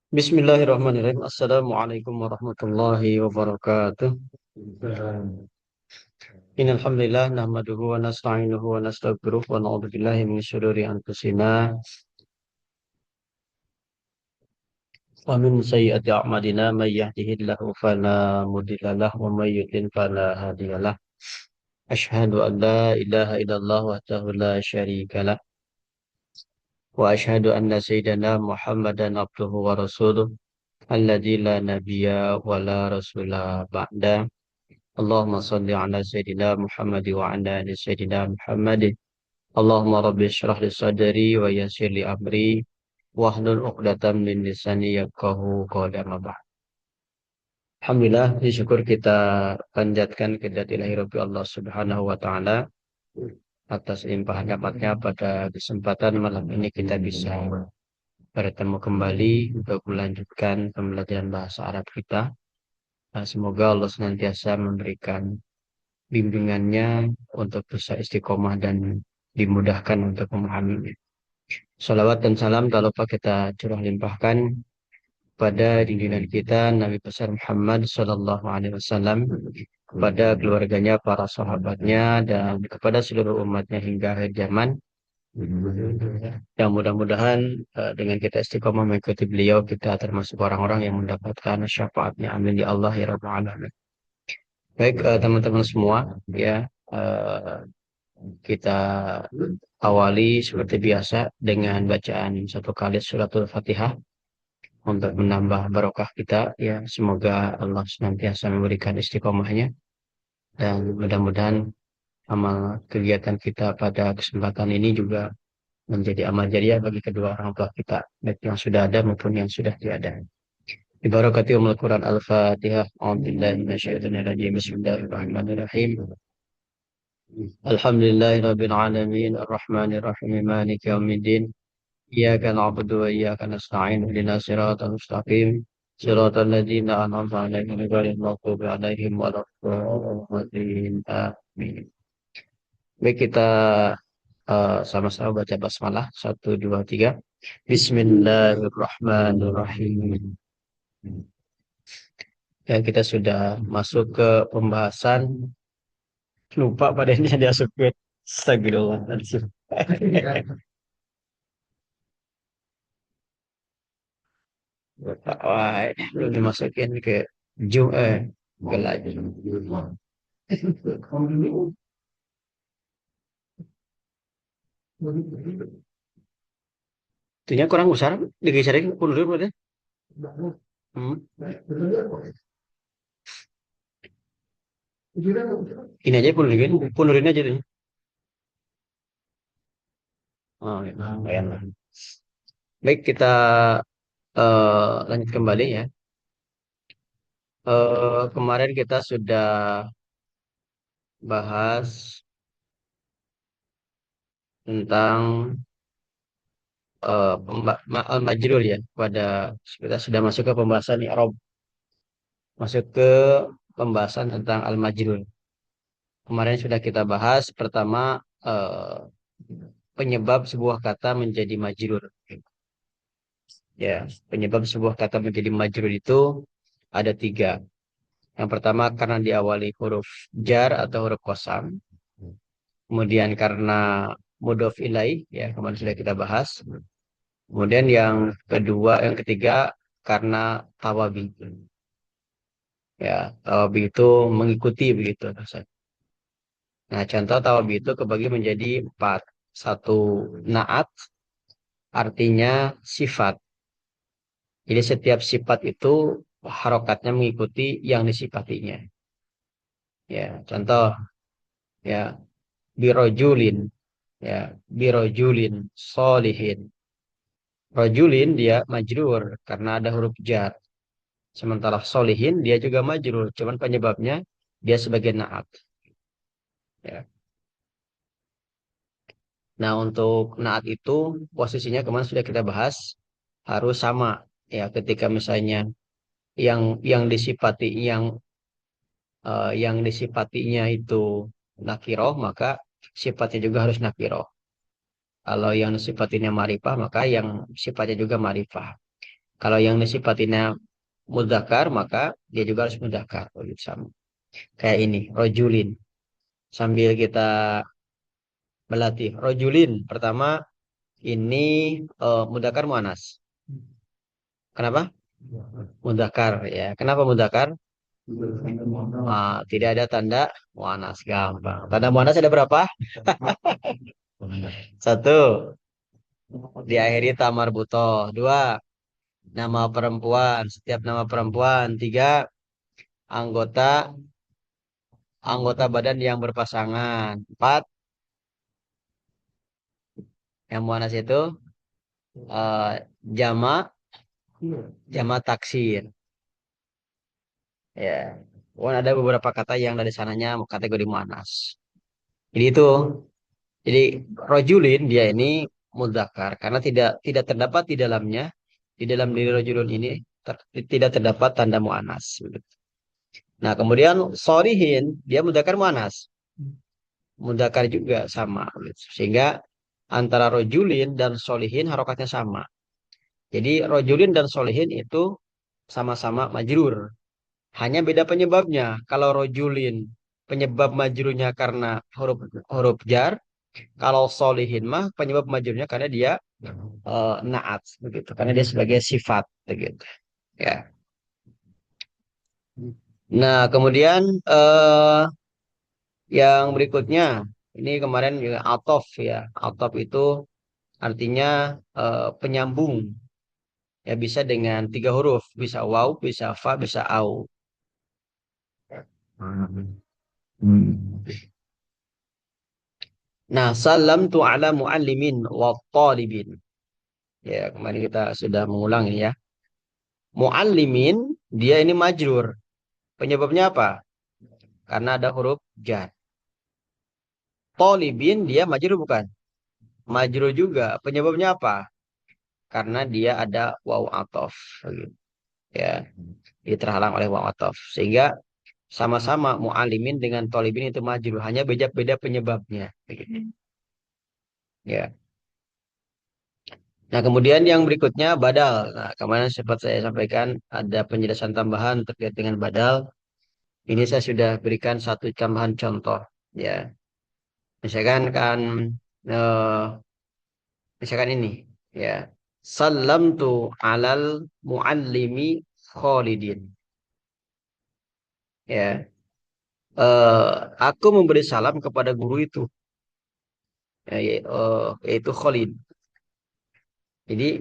Bismillahirrahmanirrahim. Assalamualaikum warahmatullahi wabarakatuh. Innal hamdalillah nahmaduhu wa nasta'inuhu wa nastaghfiruh wa na'udzu billahi min shururi anfusina wa min sayyiati a'malina may yahdihillahu fala mudilla lahu wa may yudlil fala hadiyalah. Asyhadu an la ilaha illallah wahdahu la syarika lah wa asyhadu anna sayyidana Muhammadan abduhu wa rasuluh alladzi la nabiyya wa la rasula ba'da. Allahumma salli ala Sayyidina Muhammad wa ala ali Sayyidina Muhammad. Allahumma rabbi syrah li sadri wa yassir li amri wahlul 'uqdatam min lisani yafqahu qawli amma ba'd. Alhamdulillah, syukur kita panjatkan kehadirat ilahi Rabbi Allah Subhanahu wa taala atas limpahan rahmatnya pada kesempatan malam ini kita bisa bertemu kembali untuk melanjutkan pembelajaran bahasa Arab kita. Semoga Allah senantiasa memberikan bimbingannya untuk bisa istiqomah dan dimudahkan untuk memahaminya. Salawat dan salam tak lupa kita curah limpahkan pada junjungan kita Nabi besar Muhammad Sallallahu Alaihi Wasallam, kepada keluarganya, para sahabatnya, dan kepada seluruh umatnya hingga akhir zaman. Yang mudah-mudahan dengan kita istiqomah mengikuti beliau, kita termasuk orang-orang yang mendapatkan syafaatnya. Amin ya Allah ya Rabbal Alamin. Baik, teman-teman semua, ya, eh, kita awali seperti biasa dengan bacaan satu kali suratul Fatihah untuk menambah barokah kita, ya. Semoga Allah senantiasa memberikan istiqomahnya dan mudah-mudahan amal kegiatan kita pada kesempatan ini juga menjadi amal jariah bagi kedua orang tua kita, baik yang sudah ada maupun yang sudah tiada. Ibarakati umul Quran Al-Fatihah. A'udzubillahi minasyaitonir rajim. Bismillahirrahmanirrahim. Alhamdulillahirabbil alamin arrahmanir rahim maliki yaumiddin. Iyyaka na'budu wa iyyaka nasta'in ihdinas siratal mustaqim siratal ladzina an'amta 'alaihim ghairil maghdubi 'alaihim waladdallin. Amin. Baik, kita sama-sama baca basmalah. Satu, dua, tiga. Bismillahirrahmanirrahim. Ya, kita sudah masuk ke pembahasan. Lupa pada ini ada subjek. Astagfirullahaladzim. Wah, belum dimasukin ke Jum ke lagi. Itunya kurang besar, digeserin pundur berarti. Hmm. Ini aja pundurin aja tuh. Oh, ya. Lumayan lah. Baik, kita lanjut kembali ya. Kemarin kita sudah bahas tentang al-majrur ya. Kita sudah masuk ke pembahasan i'rab, masuk ke pembahasan tentang al-majrur. Kemarin sudah kita bahas pertama, penyebab sebuah kata menjadi majrur. Ya, penyebab sebuah kata menjadi majrur itu ada tiga. Yang pertama karena diawali huruf jar atau huruf qasam. Kemudian karena mudhof ilaih, ya kemarin sudah kita bahas. Kemudian yang ketiga karena tawabi. Ya, tawabi itu mengikuti begitu. Nah, contoh tawabi itu kebagi menjadi empat. Satu, naat, artinya sifat. Jadi setiap sifat itu harokatnya mengikuti yang disifatinya. Ya, contoh, ya, birojulin, ya, birojulin solihin. Rojulin dia majrur karena ada huruf jar. Sementara solihin dia juga majrur, cuman penyebabnya dia sebagai naat. Ya. Nah, untuk naat itu posisinya kemarin sudah kita bahas, harus sama. Ya, ketika misalnya yang disifati yang disifatinya itu nakiroh, maka sifatnya juga harus nakiroh. Kalau yang sifatnya marifah, maka yang sifatnya juga marifah. Kalau yang sifatnya mudzakkar maka dia juga harus mudzakkar. Begitu sama. Kayak ini, rojulin. Sambil kita melatih. Rojulin pertama ini mudzakkar muannas. Kenapa? Mudzakkar ya. Kenapa mudzakkar? Tidak ada tanda muannas, gampang. Tanda muannas ada berapa? Satu, diakhiri tamar butoh. Dua, nama perempuan. Setiap nama perempuan. Tiga, anggota anggota badan yang berpasangan. Empat, yang muannas itu eh, jama jama taksir. Ya, Wan ada beberapa kata yang dari sananya kategori muannas. Jadi itu, jadi rojulin dia ini mudzakkar karena tidak terdapat di dalam diri rojulun ini tidak terdapat tanda muannas. Nah, kemudian solihin dia mudzakkar muannas, mudzakkar juga sama. Sehingga antara rojulin dan solihin harokatnya sama. Jadi rojulin dan solihin itu sama-sama majrur. Hanya beda penyebabnya. Kalau rojulin penyebab majrurnya karena huruf huruf jar, kalau solihin mah penyebab majrurnya karena dia naat begitu. Karena dia sebagai sifat begitu. Ya. Nah, kemudian yang berikutnya ini kemarin juga atof ya. Atof itu artinya penyambung. Ya bisa dengan tiga huruf, bisa waw, bisa fa, bisa au. Nah, salam tu ala muallimin wa talibin. Ya, kemarin kita sudah mengulang ini ya. Muallimin, dia ini majrur. Penyebabnya apa? Karena ada huruf jar. Talibin, dia majrur bukan? Majrur juga. Penyebabnya apa? Karena dia ada waw atof. Ya, dia terhalang oleh waw atof. Sehingga sama-sama muallimin dengan talibin itu majrur. Hanya beda-beda penyebabnya. Ya. Nah, kemudian yang berikutnya badal. Nah, kemarin sempat saya sampaikan ada penjelasan tambahan terkait dengan badal. Ini saya sudah berikan satu tambahan contoh. Ya, misalkan kan, eh, misalkan ini, ya, salam tu alal muallimi Khalidin. Ya, aku memberi salam kepada guru itu, yaitu Khalid. Jadi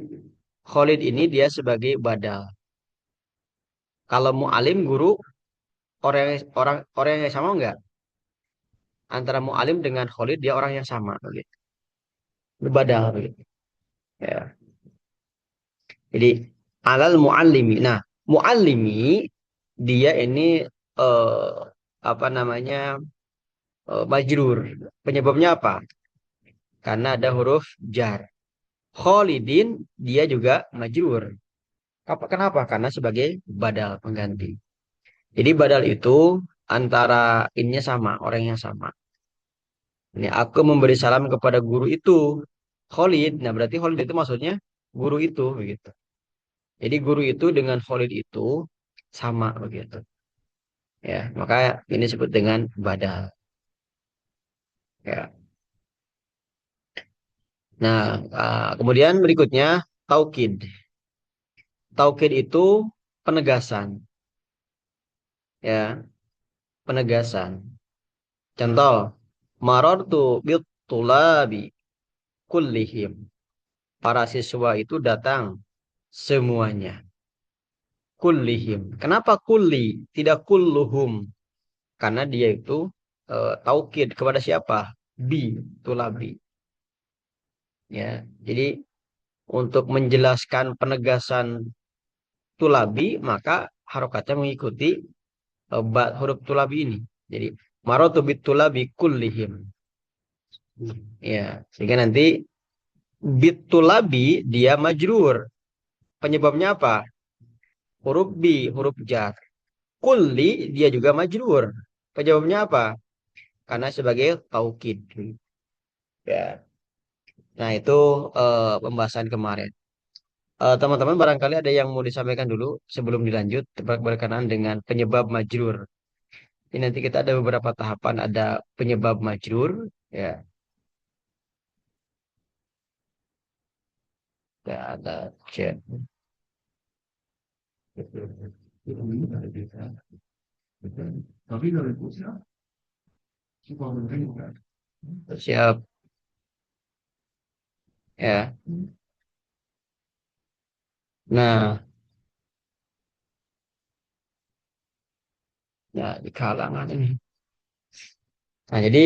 Khalid ini dia sebagai badal. Kalau mu'alim guru orang yang sama enggak? Antara mu'alim dengan Khalid dia orang yang sama begitu. Berbadal begitu. Ya. Jadi alal muallimi. Nah, muallimi dia ini eh, apa namanya majrur. Penyebabnya apa? Karena ada huruf jar. Khalidin dia juga majrur. Kenapa? Karena sebagai badal pengganti. Jadi badal itu antara innya sama, orang yang sama. Ini aku memberi salam kepada guru itu. Khalid. Nah, berarti Khalid itu maksudnya guru itu begitu. Jadi guru itu dengan Khalid itu sama begitu. Ya, maka ini disebut dengan badal. Ya. Nah, kemudian berikutnya taukid. Taukid itu penegasan, ya, penegasan. Contoh, marartu bitulabi kullihim. Para siswa itu datang semuanya. Kullihim. Kenapa kulli? Tidak kulluhum. Karena dia itu taukid kepada siapa? Bi, tulabi. Ya, jadi untuk menjelaskan penegasan tulabi maka harokatnya mengikuti huruf tulabi ini. Jadi marotu bit tulabi kullihim. Ya, sehingga nanti bit tulabi dia majrur. Penyebabnya apa? Huruf bi, huruf jar. Kulli dia juga majrur. Penyebabnya apa? Karena sebagai taukid. Ya. Nah, itu pembahasan kemarin. Teman-teman barangkali ada yang mau disampaikan dulu sebelum dilanjut berkenaan dengan penyebab majrur. Ini nanti kita ada beberapa tahapan, ada penyebab majrur, ya, ya ada chat. Siap, ya. Nah, ya di kalangan ini. Nah, jadi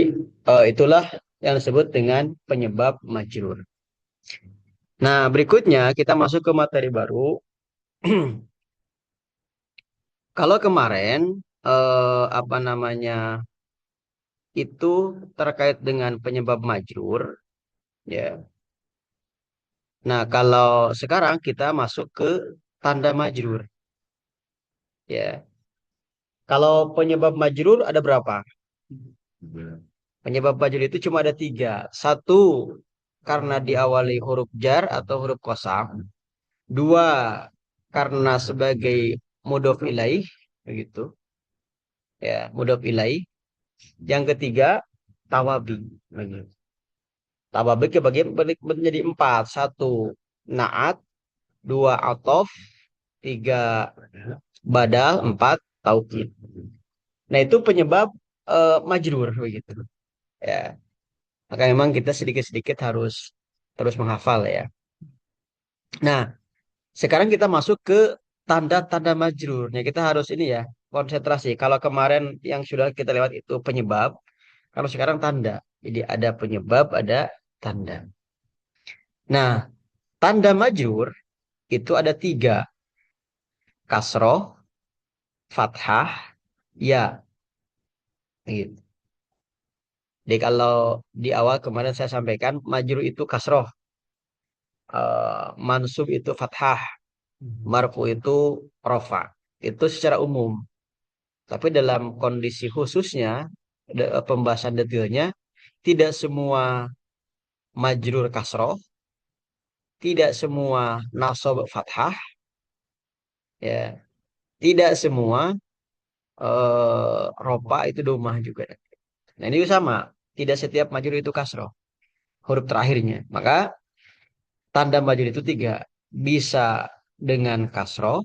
itulah yang disebut dengan penyebab majrur. Nah, berikutnya kita masuk ke materi baru. Kalau kemarin apa namanya itu terkait dengan penyebab majrur, ya. Nah, kalau sekarang kita masuk ke tanda majrur, ya. Kalau penyebab majrur ada berapa? Penyebab majrur itu cuma ada tiga. Satu, karena diawali huruf jar atau huruf qasam. Dua, karena sebagai mudhof ilaih, begitu. Ya, mudhof ilaih. Yang ketiga, tawabi. Begitu. Tawabi kebagi menjadi empat. Satu, naat. Dua, atof. Tiga, badal. Empat, taukid. Nah, itu penyebab majrur, begitu. Ya, maka memang kita sedikit-sedikit harus terus menghafal ya. Nah, sekarang kita masuk ke tanda-tanda majrur. Nah, kita harus ini ya, konsentrasi. Kalau kemarin yang sudah kita lewat itu penyebab, kalau sekarang tanda. Jadi ada penyebab, ada tanda. Nah, tanda majrur itu ada tiga. Kasroh, fathah, ya. Gitu. Jadi kalau di awal kemarin saya sampaikan, majrur itu kasroh. Mansub itu fathah. Marfu itu rofa. Itu secara umum. Tapi dalam kondisi khususnya, pembahasan detailnya, tidak semua majrur kasroh, tidak semua nasab fathah, ya, tidak semua ropa itu domah juga. Nah ini sama, tidak setiap majrur itu kasroh, huruf terakhirnya. Maka tanda majrur itu tiga, bisa dengan kasroh,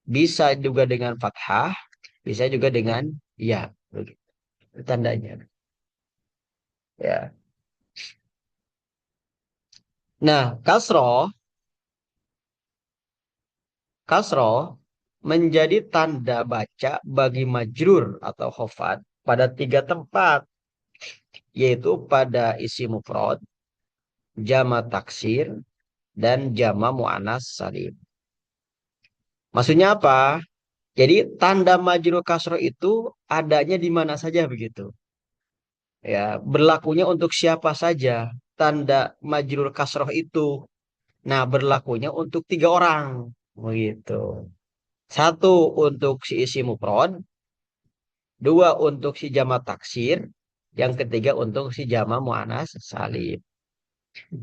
bisa juga dengan fathah, bisa juga dengan ya, begitu tandanya. Ya. Nah, kasroh menjadi tanda baca bagi majrur atau khofat pada tiga tempat, yaitu pada isi mufrad, jama taksir, dan jama mu'anas salim. Maksudnya apa? Jadi tanda majrur kasroh itu adanya di mana saja begitu. Ya, berlakunya untuk siapa saja tanda majrur kasroh itu. Nah, berlakunya untuk tiga orang. Begitu. Satu untuk si isi mufrad, dua untuk si jama taksir, yang ketiga untuk si jama muannas salim.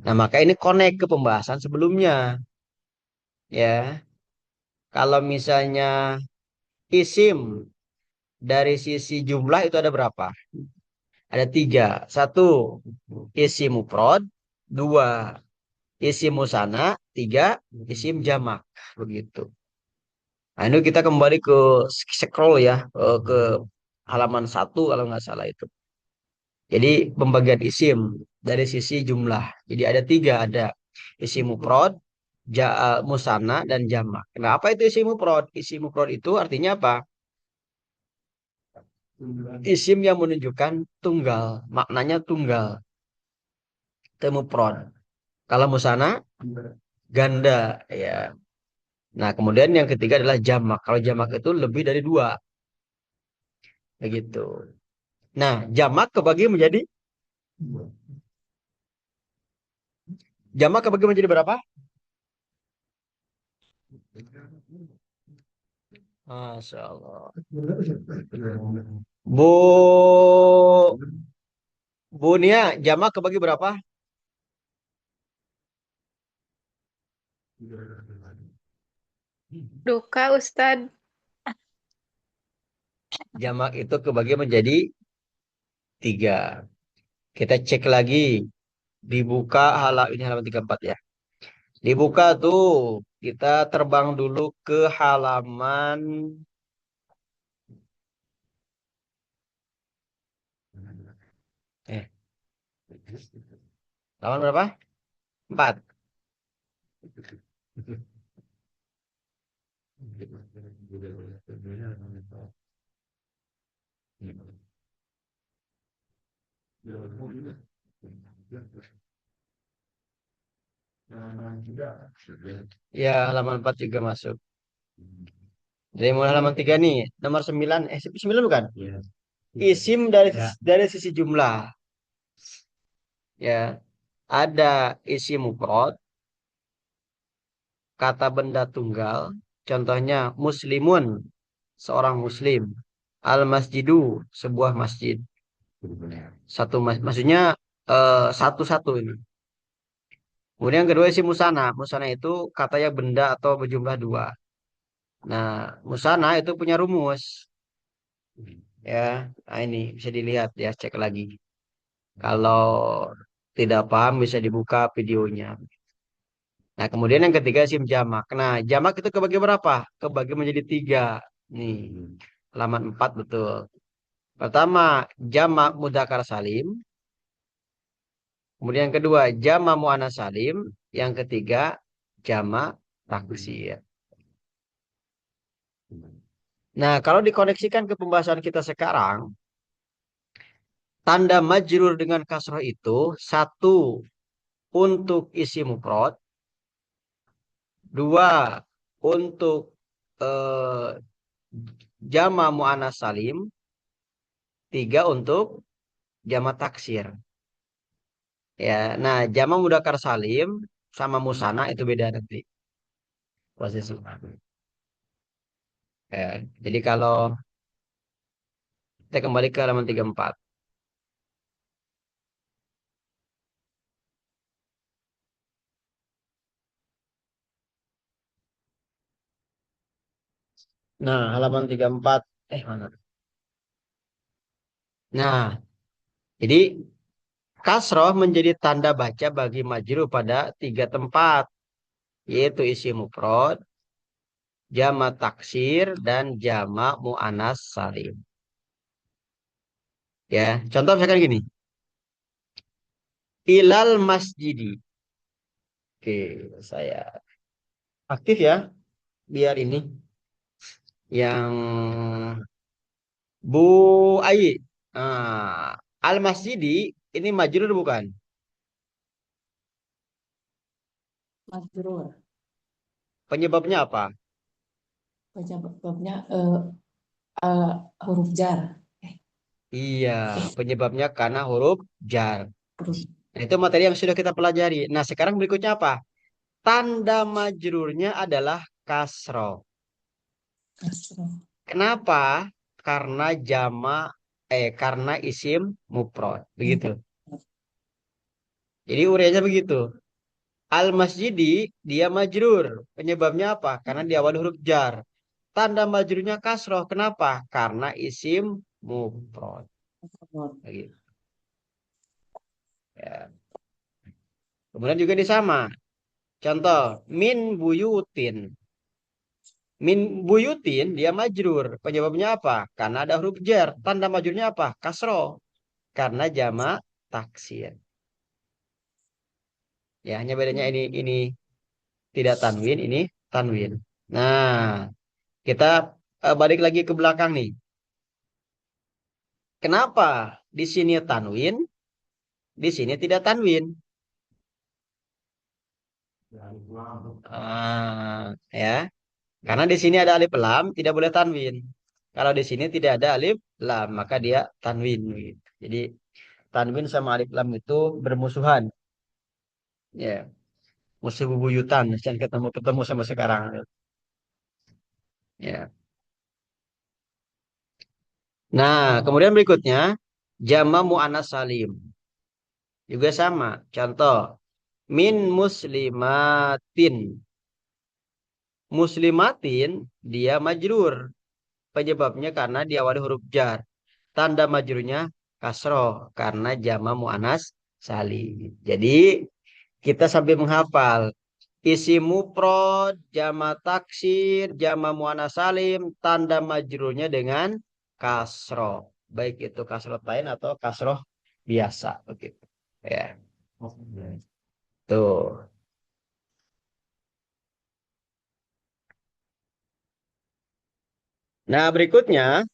Nah, maka ini connect ke pembahasan sebelumnya. Ya, kalau misalnya isim dari sisi jumlah itu ada berapa? Ada tiga. Satu, isim mufrad. Dua, isim musana. Tiga, isim jamak. Begitu. Nah, ini kita kembali ke scroll ya, ke halaman satu kalau nggak salah itu. Jadi pembagian isim dari sisi jumlah. Jadi ada tiga, ada isim mufrad, musanna, dan jamak. Kenapa itu isim mufrad? Isim mufrad itu artinya apa? Isim yang menunjukkan tunggal, maknanya tunggal, itu mufrad. Kalau musanna ganda, ya. Nah, kemudian yang ketiga adalah jamak. Kalau jamak itu lebih dari dua, begitu. Nah, jamak kebagi menjadi berapa? Masya Allah. Bu Bunia, jamak kebagi berapa? Duka, Ustadz. Jamak itu kebagi menjadi tiga. Kita cek lagi. Dibuka ini halaman 34 ya. Dibuka tuh. Kita terbang dulu ke halaman. Eh, halaman berapa? 4. Ya, halaman 4 juga masuk. Dari mulai halaman 3 nih, nomor 9, 9 bukan? Isim dari sisi jumlah, ya. Ada isim mufrad, kata benda tunggal, contohnya muslimun, seorang muslim. Al-masjidu, sebuah masjid. Maksudnya satu-satu ini. Kemudian yang kedua isim musana. Musana itu katanya benda atau berjumlah dua. Nah, musana itu punya rumus. Ya, nah ini bisa dilihat ya, cek lagi. Kalau tidak paham bisa dibuka videonya. Nah, kemudian yang ketiga SIM jamak. Nah, jamak itu kebagi berapa? Kebagi menjadi tiga. Nih, halaman 4 betul. Pertama, jamak mudzakkar salim. Kemudian yang kedua, jamak muannats salim. Yang ketiga, jamak taksir. Nah, kalau dikoneksikan ke pembahasan kita sekarang, tanda majrur dengan kasroh itu satu untuk isi mufrad, dua untuk eh, jama muannas salim, tiga untuk jama taksir. Ya, nah jama mudzakkar salim sama musana itu beda nanti posisi. Ya, jadi kalau kita kembali ke halaman 34. Nah, halaman 34. Mana? Nah, jadi kasroh menjadi tanda baca bagi majrur pada tiga tempat, yaitu isi mufrad, jama taksir, dan jama mu'anas salim. Ya, contoh misalkan gini. Ilal masjidi. Oke, saya aktif ya, biar ini yang Bu Ayi. Al masjidi ini majrur bukan? Majrur. Penyebabnya apa? Penyebabnya huruf jar. Eh, Iya, penyebabnya karena huruf jar. huruf Nah, itu materi yang sudah kita pelajari. Nah, sekarang berikutnya apa? Tanda majrurnya adalah kasro. kasroh. Kenapa? Karena karena isim mufrad. Begitu. Jadi uraiannya begitu. Al masjidi dia majrur. Penyebabnya apa? Karena di awal huruf jar. Tanda majrurnya kasroh. Kenapa? Karena isim mufrad. Begitu. Ya. Kemudian juga di sama. Contoh, min buyutin. Min buyutin dia majrur. Penyebabnya apa? Karena ada huruf jar. Tanda majrurnya apa? Kasroh. Karena jama taksir. Ya, hanya bedanya ini tidak tanwin, ini tanwin. Nah, kita balik lagi ke belakang nih. Kenapa di sini tanwin, di sini tidak tanwin? Ya, karena di sini ada alif lam, tidak boleh tanwin. Kalau di sini tidak ada alif lam, maka dia tanwin. Gitu. Jadi tanwin sama alif lam itu bermusuhan. Ya, musuh bebuyutan. Jangan ketemu-ketemu sama sekarang. Ya. Nah, kemudian berikutnya jama muannas salim. Juga sama. Contoh, min muslimatin. Muslimatin dia majrur. Penyebabnya karena diawali huruf jar. Tanda majrurnya kasroh karena jama muannas salim. Jadi kita sambil menghafal isi mufrad, jama taksir, jama muannas salim, tanda majrurnya dengan kasroh. Baik itu kasroh lain atau kasroh biasa begitu. Ya. Tuh. Nah, berikutnya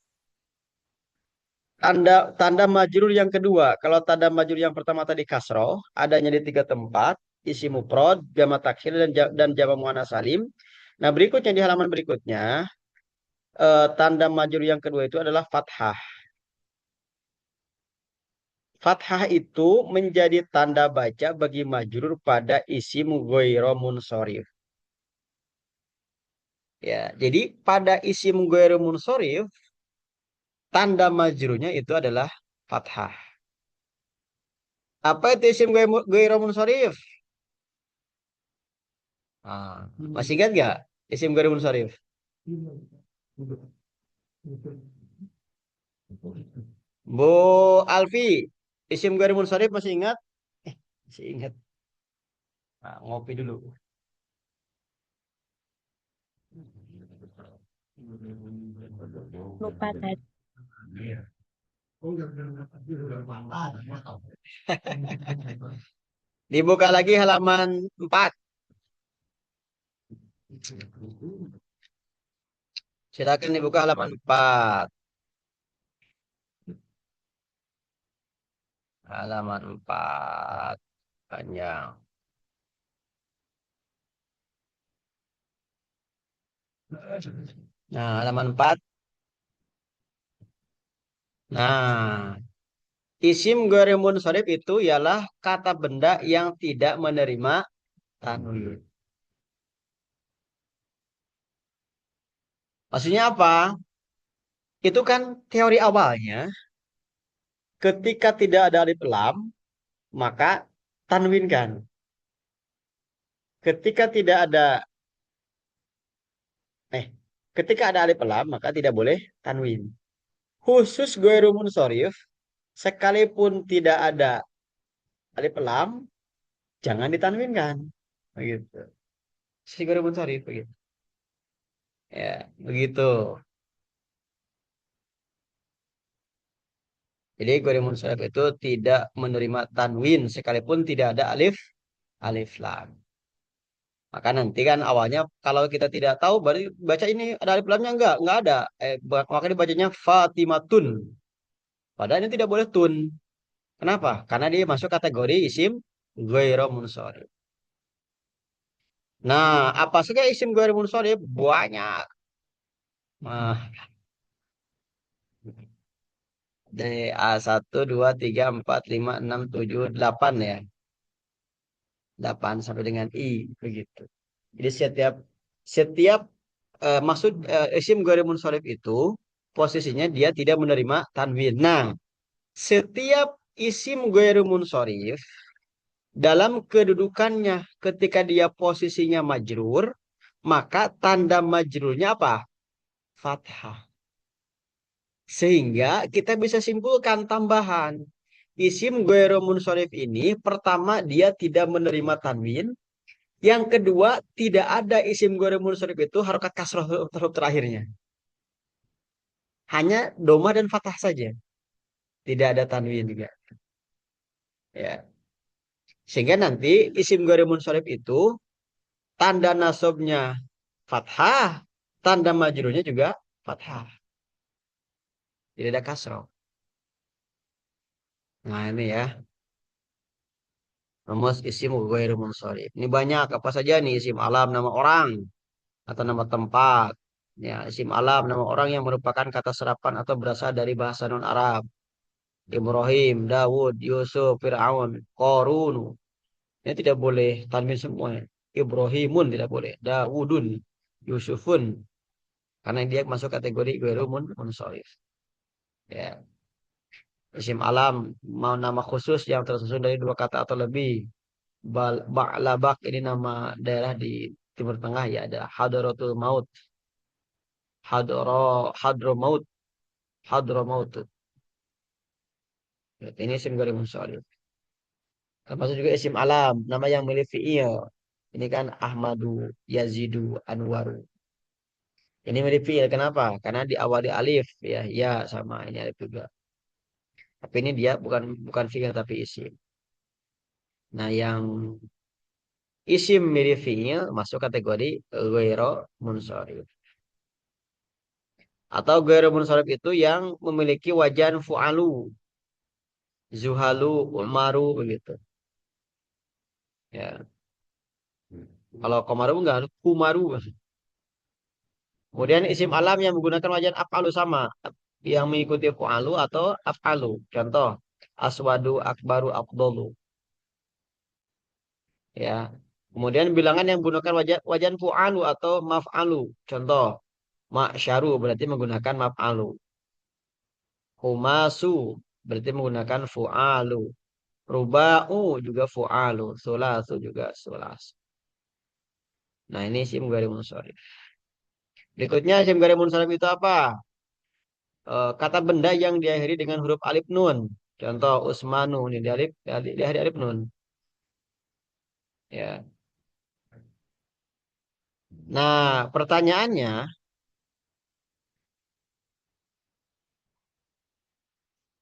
tanda tanda majrur yang kedua. Kalau tanda majrur yang pertama tadi kasroh, adanya di tiga tempat, isi mufrad, jama taksir dan jama muannas salim. Nah, berikutnya di halaman berikutnya, tanda majrur yang kedua itu adalah fathah. Fathah itu menjadi tanda baca bagi majrur pada isim ghairu munsharif. Ya, jadi pada isim ghairu munsharif, tanda majrurnya itu adalah fathah. Apa itu isim ghairu munsharif? Masih ingat nggak isim ghairu munsharif? Bu Alfi, isim ghairu munsharif masih ingat? Masih ingat. Nah, ngopi dulu. Lupa tadi. Dibuka lagi halaman 4. Silakan dibuka halaman 4. Halaman 4. Panjang. Nah, halaman 4. Nah, isim ghairu munsharif itu ialah kata benda yang tidak menerima tanwin. Maksudnya apa? Itu kan teori awalnya ketika tidak ada alif lam maka tanwinkan. Ketika tidak ada eh ketika ada alif lam maka tidak boleh tanwin. Khusus ghairu munsharif sekalipun tidak ada alif lam jangan ditanwinkan. Begitu. Si ghairu munsharif begitu. Ya, begitu. Jadi ghairu munsharif itu tidak menerima tanwin sekalipun tidak ada alif lam. Maka nanti kan awalnya kalau kita tidak tahu berarti baca ini ada alif lamnya enggak ada. Maka dibacanya Fatimatun. Padahal ini tidak boleh tun. Kenapa? Karena dia masuk kategori isim ghairu munsharif. Nah, apa saja isim ghairu munsharif? Banyak. Nah, dari a satu 2 3 4 5 6 7 8 ya. 8 sampai dengan I begitu. Jadi setiap setiap maksud isim ghairu munsharif itu posisinya dia tidak menerima tanwin. Nah, setiap isim ghairu munsharif dalam kedudukannya ketika dia posisinya majrur, maka tanda majrurnya apa? Fathah. Sehingga kita bisa simpulkan tambahan. Isim ghairu munsharif ini pertama dia tidak menerima tanwin, yang kedua tidak ada isim ghairu munsharif itu harokat kasroh huruf terakhirnya. Hanya domah dan fathah saja. Tidak ada tanwin juga. Ya. Sehingga nanti isim ghairu munsharif itu tanda nasabnya fathah, tanda majrurnya juga fathah. Tidak ada kasroh. Nah ini ya, rumus isim ghairu munsharif. Ini banyak apa saja nih isim alam nama orang atau nama tempat. Ya, isim alam nama orang yang merupakan kata serapan atau berasal dari bahasa non Arab. Ibrahim, Dawud, Yusuf, Fir'aun, Korun. Ini tidak boleh tanwin semua. Ibrahimun tidak boleh. Dawudun, Yusufun. Karena dia masuk kategori ghairu munsharif. Ya. Isim alam mau nama khusus yang tersusun dari dua kata atau lebih. Ba'labak ini nama daerah di Timur Tengah ya adalah Hadratul Maut. Hadromaut. Hadromaut. Ini isim ghairi munsharif. Termasuk juga isim alam, nama yang milik fi'il. Ini kan Ahmadu, Yazidu, Anwaru. Ini milik fi'il. Kenapa? Karena diawali alif ya, ya sama ini alif juga. Tapi ini dia bukan bukan fi'il tapi isim. Nah, yang isim mirip fi'il masuk kategori ghairu munsharif. Atau ghairu munsharif itu yang memiliki wajan fu'alu, zuhalu, umaru begitu. Ya. Kalau komaru enggak, kumaru. Kemudian isim alam yang menggunakan wajan af'alu sama, yang mengikuti fu'alu atau af'alu. Contoh, aswadu, akbaru, afdolu. Ya. Kemudian bilangan yang menggunakan wajan fu'alu atau maf'alu. Contoh, ma'syaru berarti menggunakan maf'alu. Humasu berarti menggunakan fu'alu. Ruba'u juga fu'alu. Sulasu juga sulas. Nah, ini isim ghairi munsharif. Berikutnya isim ghairi munsharif itu apa? Kata benda yang diakhiri dengan huruf alif nun. Contoh Usmanu ini diakhiri alif nun. Ya. Nah, pertanyaannya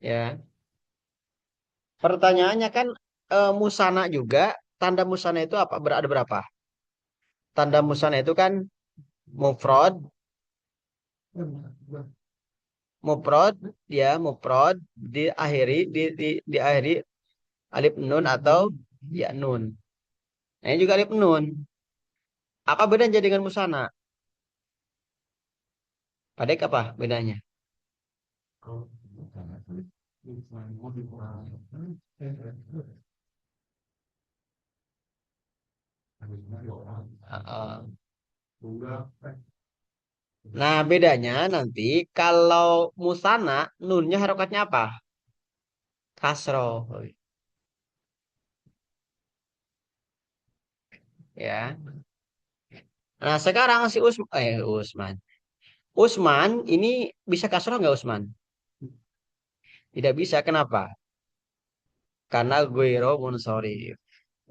ya, pertanyaannya kan musana juga, tanda musana itu apa? Berada berapa? Tanda musana itu kan mufrad, mufrad ya, mufrad diakhiri alif nun atau ya nun. Nah, ini juga alif nun. Apa bedanya dengan musana? Padek apa bedanya? Uh, Nah, bedanya nanti kalau musana nunnya harokatnya apa? Kasroh. Ya. Nah, sekarang si Usman. Usman ini bisa kasroh nggak Usman? Tidak bisa. Kenapa? Karena guiro munsorif.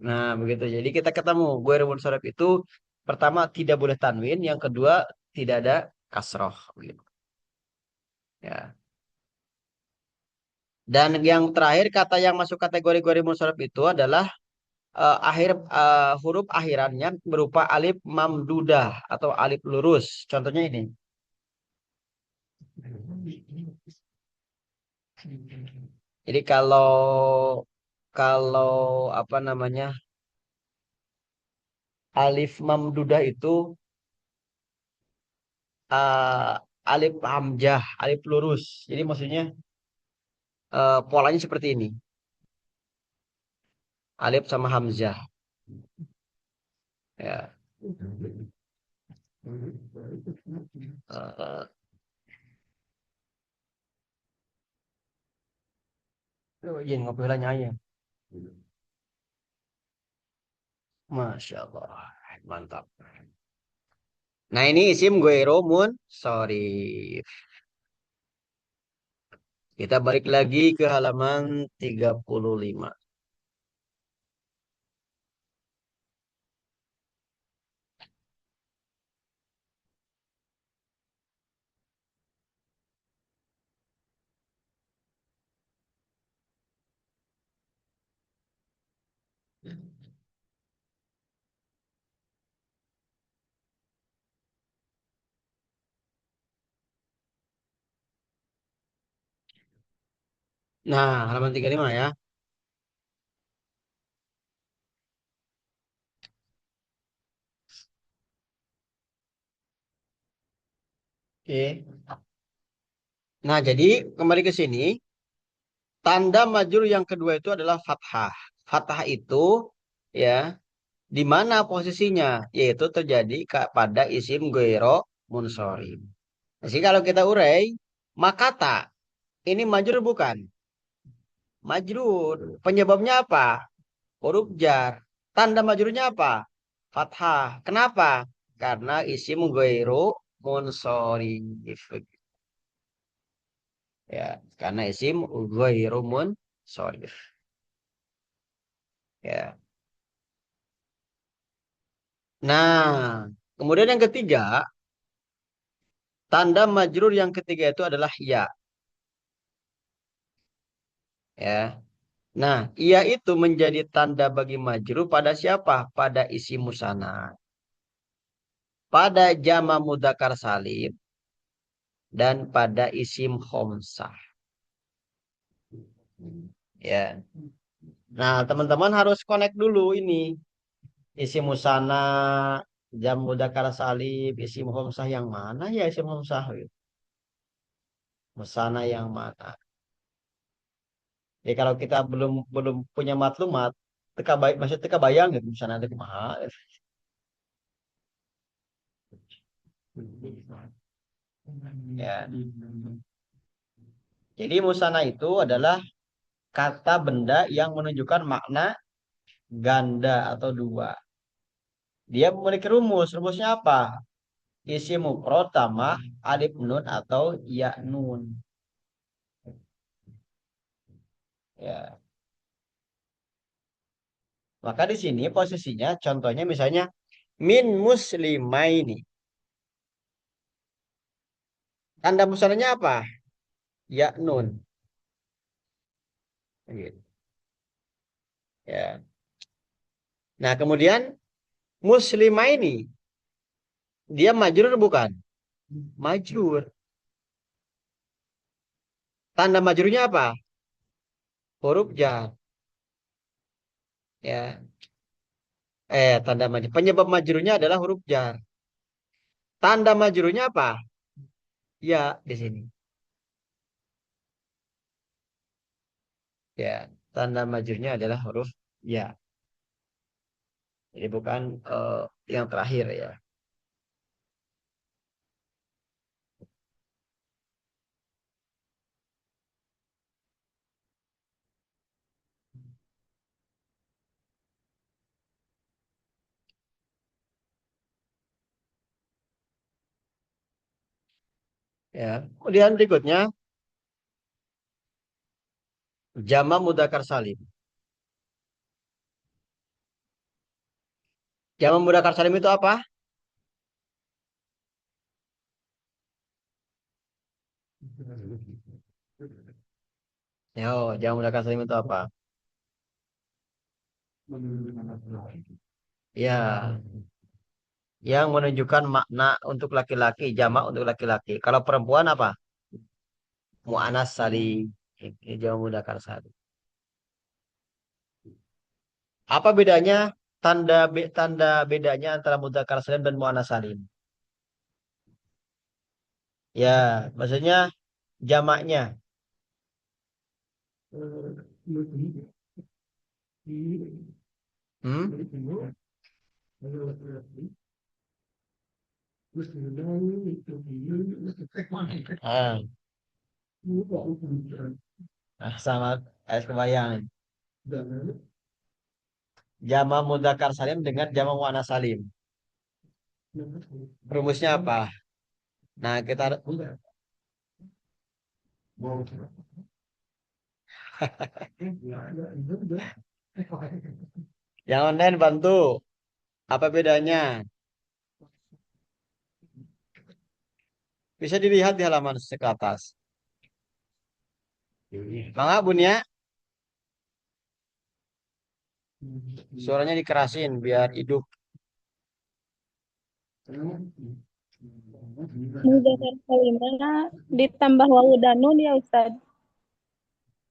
Nah, begitu. Jadi kita ketemu guiro munsorif itu pertama tidak boleh tanwin, yang kedua tidak ada kasroh. Gitu. Ya. Dan yang terakhir kata yang masuk kategori guiro munsorif itu adalah huruf akhirannya berupa alif mamdudah atau alif lurus. Contohnya ini. Jadi kalau apa namanya alif mamdudah itu uh, alif hamzah, alif lurus. Jadi maksudnya polanya seperti ini. Alif sama hamzah. Ya. Uh, Izin ngobrol nyanyi. Masya Allah. Mantap. Nah, ini isim Romun. Sorry. Kita balik lagi ke halaman 35. Nah, halaman 35 ya. Oke. Nah, jadi kembali ke sini. Tanda majrur yang kedua itu adalah fathah. Fathah itu ya, di mana posisinya? Yaitu terjadi pada isim goiro munsorib. Jadi kalau kita urai, makata ini majrur bukan? Majrur. Penyebabnya apa? Huruf jar. Tanda majrurnya apa? fathah. Kenapa? Karena isim ghairu munsharif. Ya, karena isim ghairu munsharif. Ya. Nah, kemudian yang ketiga, tanda majrur yang ketiga itu adalah ya. Ya. Nah, ia itu menjadi tanda bagi majrur pada siapa? Pada isim musanna. Pada jama mudzakkar salim dan pada isim khomsah. Ya. Nah, teman-teman harus connect dulu ini. Isim musanna, jam mudzakkar salim, isim khomsah yang mana ya isim khomsah? Musanna yang mana? Jadi kalau kita belum belum punya maklumat, teka baik maksud teka bayang gitu musanna itu kumaha. Ya. Jadi musana itu adalah kata benda yang menunjukkan makna ganda atau dua. Dia memiliki rumus. Rumusnya apa? Isim mufrad tambah alif nun atau ya nun. Ya. Maka di sini posisinya contohnya misalnya min muslimaini. Tanda musananya apa? Ya nun. Gitu. Ya. Nah, kemudian muslimaini dia majrur bukan? Majrur. Tanda majrurnya apa? Huruf jar. Ya. Tanda majrur. Penyebab majrurnya adalah huruf jar. Tanda majrurnya apa? Ya, di sini. Ya, tanda majrurnya adalah huruf ya. Jadi bukan yang terakhir ya. Ya. Kemudian berikutnya jama mudzakkar salim. Jama mudzakkar salim itu apa? Yo, jama mudzakkar salim itu apa? Ya, yang menunjukkan makna untuk laki-laki, jamak untuk laki-laki. Kalau perempuan apa? Mu'anas salim. Ini jama mudzakkar salim. Apa bedanya tanda bedanya antara mudzakkar salim dan muannats salim? Ya, maksudnya jamaknya. Hmm? Ah, sama kebayang. Jama mudzakkar salim dengan jama muannats salim. Rumusnya apa? Nah, kita yang online bantu. Apa bedanya? Bisa dilihat di halaman ke atas. Mangga Bunya, suaranya dikerasin biar hidup. Mudzakkar kalimah ditambah wawu dan nun ya Ustaz.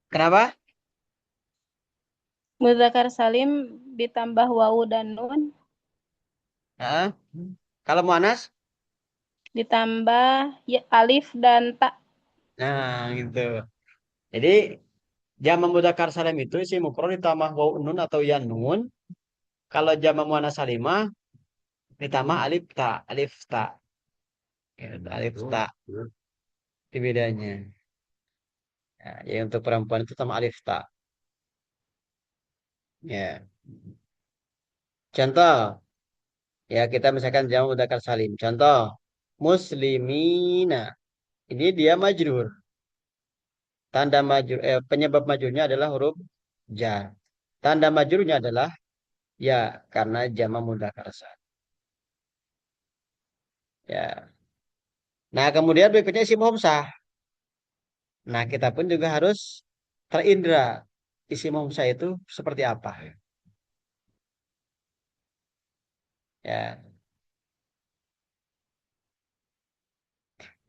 Kenapa? Mudzakkar salim ditambah wawu dan nun Hah? Kalau muannats? ditambah ya, alif dan ta. Nah, gitu. Jadi jama mudzakkar salim itu isi mufrad ditambah waw nun atau ya nun. Kalau jama muannats salimah ditambah alif ta, alif ta. Ya, alif ta. Itu bedanya. Ya, ya untuk perempuan itu tambah alif ta. Ya. Contoh, Ya, kita misalkan jamak mudzakkar salim. Contoh, muslimina. Ini dia majrur. Tanda majrur penyebab majrurnya adalah huruf jar. Tanda majrurnya adalah ya karena jamak mudzakkar salim. Ya. Nah, kemudian berikutnya isim homsah. Nah, kita pun juga harus terindra isim homsah itu seperti apa. Ya,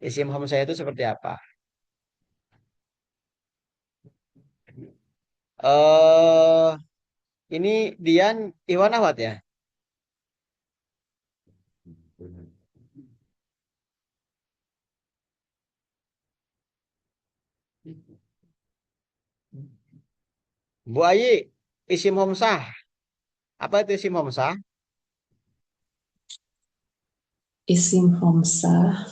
isim homsah itu seperti apa? Eh, ini Dian Iwan Ahwat ya. Bu Ayi, isim homsah. Apa itu isim homsah? Isim homsah,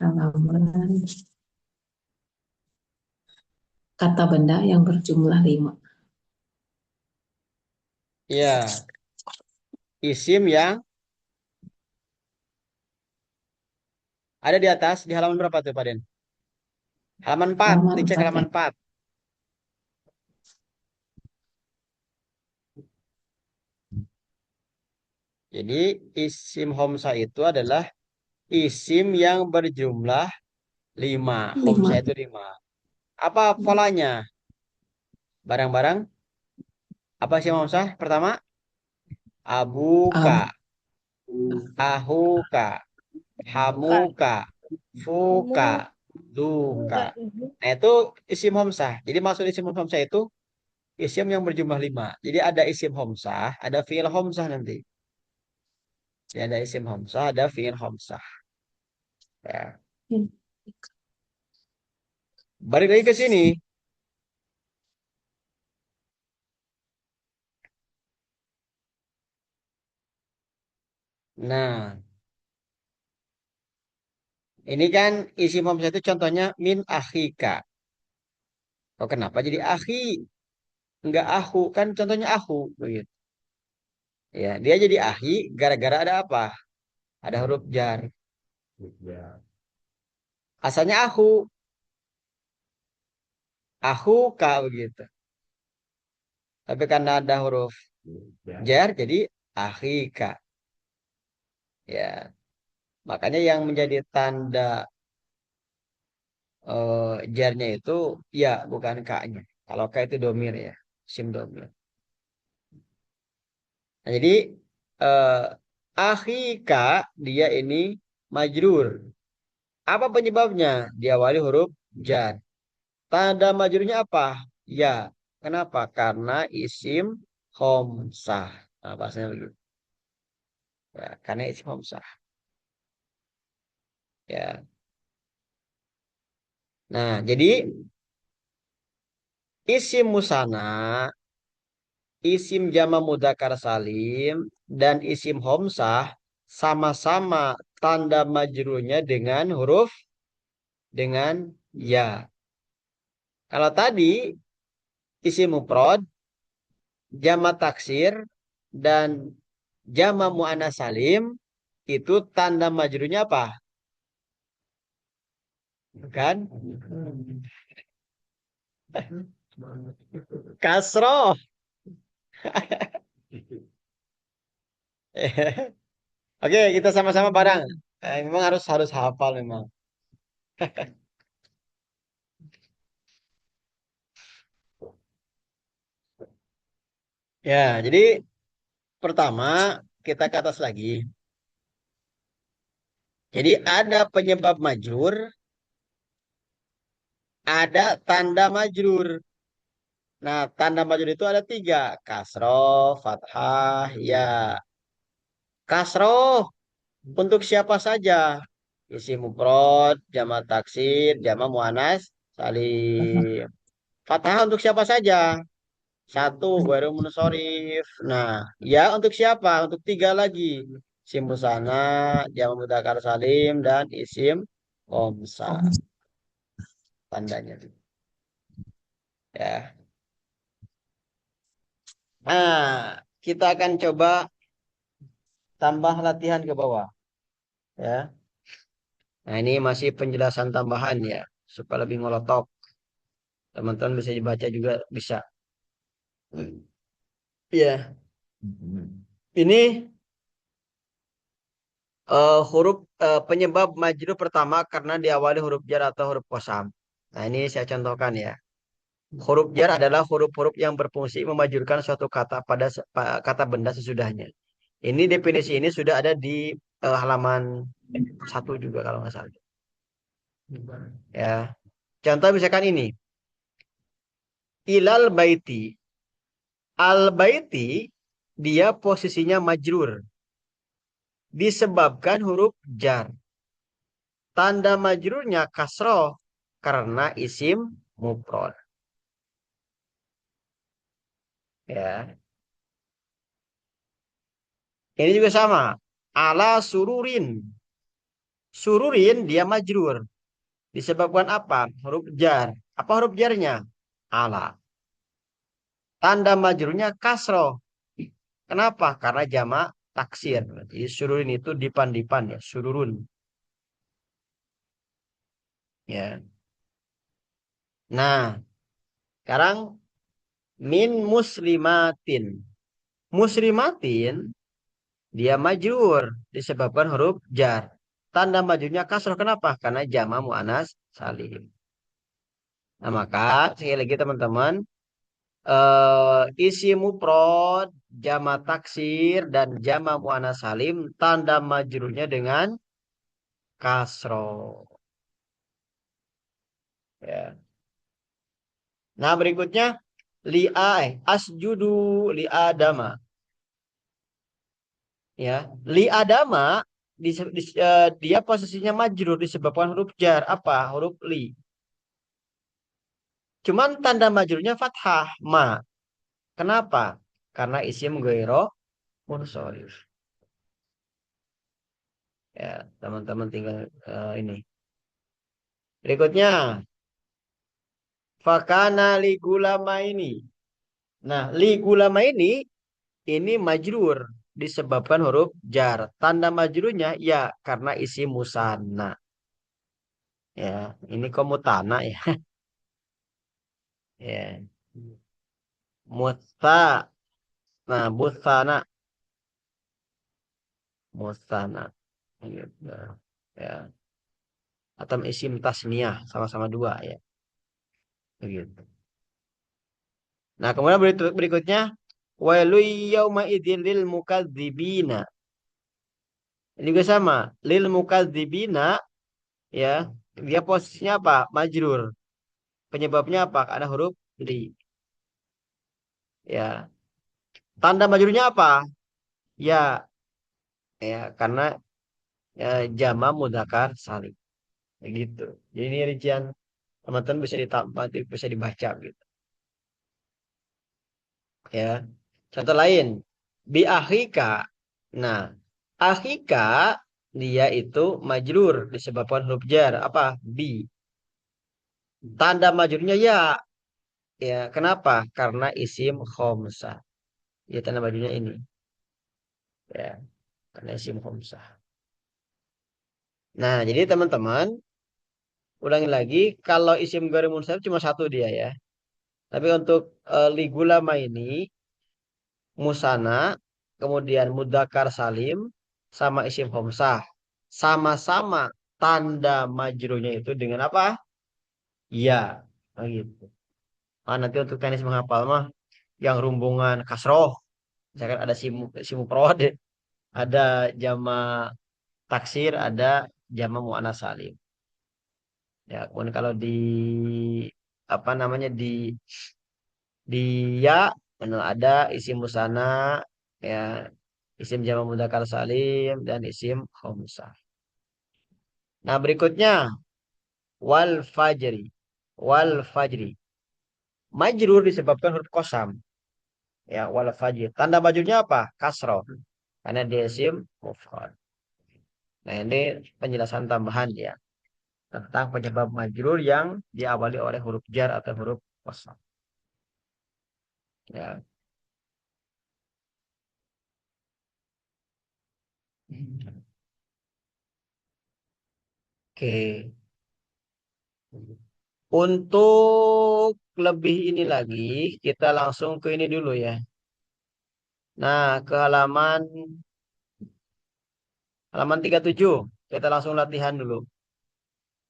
halaman, kata benda yang berjumlah 5. Ya, isim yang ada di atas di halaman berapa tuh, Pak Den? Halaman 4, Halaman dicek 4 ya. halaman 4. Jadi isim homsah itu adalah isim yang berjumlah 5. Homsah 5. itu 5. Apa polanya? Barang-barang. Apa isim homsah? Pertama, abuka, Abu, ahuka, Kak, hamuka, fuka, kamu duka. enggak ibu. Nah, itu isim homsah. Jadi maksud isim homsah itu isim yang berjumlah 5. Jadi ada isim homsah, ada fiil homsah nanti. Ya, ada isim homsah, ada fiil homsah. Ya. Balik lagi ke sini. Nah, ini kan isim homsah itu contohnya min akhika. Oh, kenapa jadi akhi? Enggak ahu. Kan contohnya ahu. Begitu. Ya, dia jadi ahi gara-gara ada apa? Ada huruf jar. Asalnya ahu ka begitu. Tapi karena ada huruf jar jadi akhika. Ya, makanya yang menjadi tanda jarnya itu ya bukan ka-nya. Kalau ka itu domir ya, sim domir. Nah, jadi eh, akhika dia ini majrur. Apa penyebabnya? Diawali huruf jar. Tanda majrurnya apa? Ya. Kenapa? Karena isim homsah. Nah, bahasanya begitu. Ya, karena isim homsah. Ya. Nah, jadi isim musana, isim jama mudzakkar salim, dan isim homsah sama-sama tanda majrurnya dengan huruf dengan ya. Kalau tadi isim mufrad, jama taksir, dan jama muannas salim itu tanda majrurnya apa? Kan? Kasroh. Oke, kita sama-sama bareng. Memang harus harus hafal memang. Ya, jadi pertama kita ke atas lagi. Jadi ada penyebab majrur, ada tanda majrur. Nah, tanda majrur itu ada tiga. Kasroh, fathah, ya. Kasroh untuk siapa saja? Isim mufrad, jamak taksir, jamak muannas, salim. Fathah untuk siapa saja? Satu, baru munsharif. Nah, ya untuk siapa? Untuk tiga lagi. Isim musana, jamak mudzakkar salim, dan isim omsa. Tandanya. Ya. Nah, kita akan coba tambah latihan ke bawah ya. Nah, ini masih penjelasan tambahan ya supaya lebih ngolotok. Teman-teman bisa dibaca juga bisa. Ya, ini huruf penyebab majrur pertama karena diawali huruf jar atau huruf qasam. Nah, ini saya contohkan ya. Huruf jar adalah huruf-huruf yang berfungsi memajurkan suatu kata pada kata benda sesudahnya. Ini definisi ini sudah ada di halaman 1 juga kalau nggak salah. Ya. Contoh misalkan ini. Ilal baiti. Al baiti dia posisinya majrur disebabkan huruf jar. Tanda majrurnya kasroh karena isim mufrad. Ya. Ini juga sama. Ala sururin. Sururin dia majrur. Disebabkan apa? Huruf jar. Apa huruf jarnya? Ala. Tanda majrurnya kasroh. Kenapa? Karena jamak taksir. Jadi sururin itu dipan-dipan ya. Sururun. Ya. Nah, sekarang min muslimatin. Muslimatin dia majrur disebabkan huruf jar. Tanda majrurnya kasroh. Kenapa? Karena jamak muannas salim. Nah, maka sekali lagi teman-teman, isi mufrad, jama taksir dan jama muannas salim tanda majrurnya dengan kasroh. Ya. Nah berikutnya asjudu li adama. Ya, li adama dia posisinya majrur disebabkan huruf jar apa? Huruf li. Cuman tanda majrurnya fathah ma. Kenapa? Karena isim ghairo munsharif. Ya, teman-teman tinggal ini. Berikutnya, fakana li gulama ini. Nah, li gulama ini majrur disebabkan huruf jar. Tanda majrurnya ya karena isi musanna. Ya, ini komutana ya. Ya, musta. Nah, busana, musana. Gitu. Ya, atau isim tasniyah sama-sama dua ya. Begitu. Nah, kemudian berikutnya wailu yauma idzin lil mukadzibina. Ini juga sama. Lil mukadzibina ya. Dia posisinya apa? Majrur. Penyebabnya apa? Karena huruf li. Ya. Tanda majrurnya apa? Ya, ya karena jama mudzakkar salim. Begitu. Jadi ini rincian teman-teman bisa ditambah, bisa dibaca gitu. Ya. Contoh lain, bi akhika. Nah, akhika dia itu majrur disebabkan huruf jar apa? Bi. Tanda majrurnya ya. Ya, kenapa? Karena isim khomsah. Ya, tanda majrurnya ini. Ya, karena isim khomsah. Nah, jadi teman-teman ulangi lagi, kalau isim ghairi munsharif cuma satu dia ya. Tapi untuk ligulama ini musana, kemudian mudzakkar salim sama isim khamsah. Sama-sama tanda majrurnya itu dengan apa? Ya. Nah, gitu. Ah, nanti untuk teknis menghafal mah yang rumbungan kasroh, misalkan ada simu prod, ada jama taksir, ada jama muannas salim. Ya, kemudian kalau di apa namanya di ya ada isim musana ya isim jamak mudzakkar salim dan isim khamsah. Nah, berikutnya wal fajri. Wal fajri. Majrur disebabkan huruf qasam. Ya, wal fajri. Tanda majrurnya apa? Kasroh. Karena dia isim mufrad. Nah, ini penjelasan tambahan ya tentang penyebab majrur yang diawali oleh huruf jar atau huruf qasam. Ya. Oke. Untuk lebih ini lagi, kita langsung ke ini dulu ya. Nah, ke halaman 37. Kita langsung latihan dulu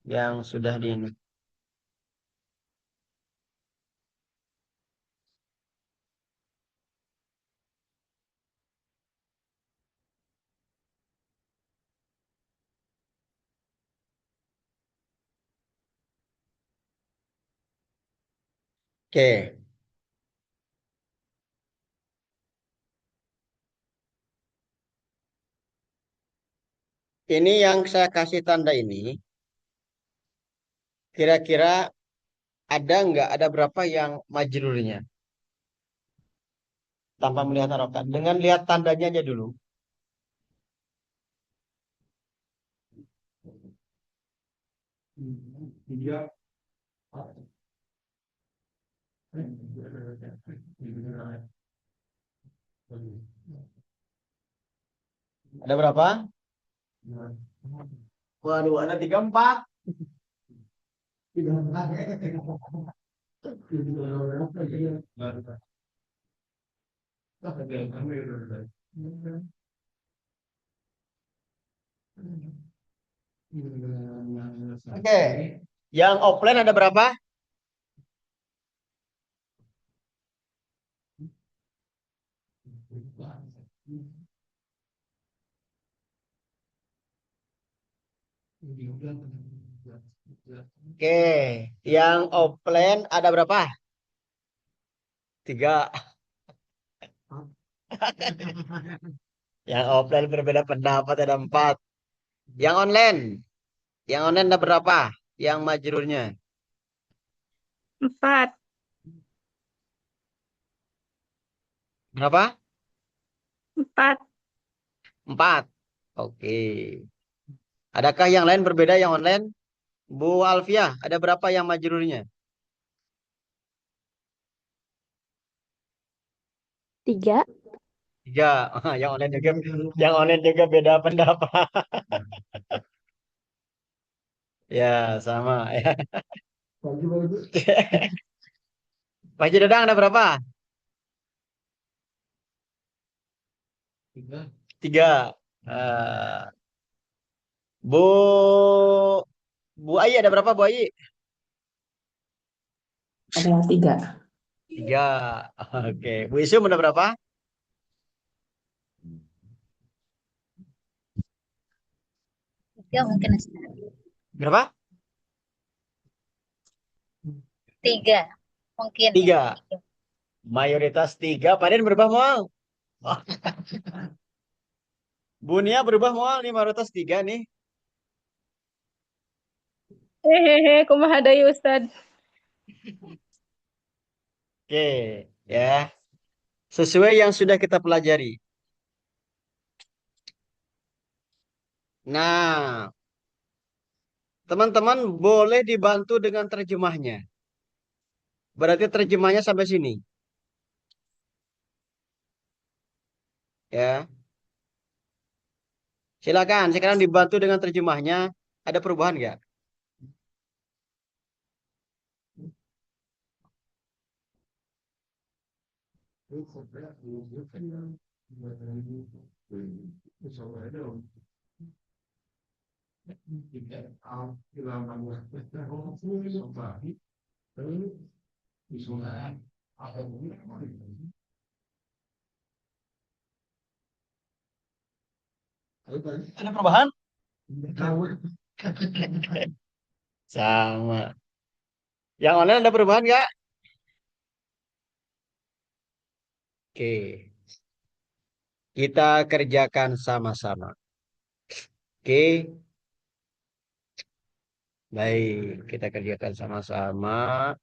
yang sudah di ini. Oke. Ini yang saya kasih tanda ini, kira-kira ada berapa yang majrurnya? Tanpa melihat harokat. Dengan lihat tandanya aja dulu. Ada berapa? Waduh, ada 34. Oke. Yang offline ada berapa? Oke. Yang offline ada berapa? 3. Yang offline berbeda pendapat ada 4. Yang online? Yang online ada berapa? Yang majrurnya? 4. Berapa? 4. 4. Oke. Adakah yang lain berbeda yang online? Bu Alfiah, ada berapa yang majrurnya? 3. 3. Yang online juga beda pendapat. Ya, sama ya. Pak Haji Dadang ada berapa? 3. Eh, Bu Bu Ayi ada berapa Bu Ayi? Ada 3. 3. Oke. Bu Isum ada berapa? 3 mungkin Ustaz. Berapa? 3 mungkin 3. ya. Mayoritas 3. Paden berubah mual. Bu Nia berubah mual nih mayoritas 3 nih. Hehehe, kumaha deui Ustad? Oke, ya. Sesuai yang sudah kita pelajari. Nah, teman-teman boleh dibantu dengan terjemahnya. Berarti terjemahnya sampai sini. Ya. Silakan, sekarang dibantu dengan terjemahnya. Ada perubahan nggak? Ada perubahan? Sama. Yang online ada perubahan nggak? Oke. Kita kerjakan sama-sama. Oke. Baik, kita kerjakan sama-sama.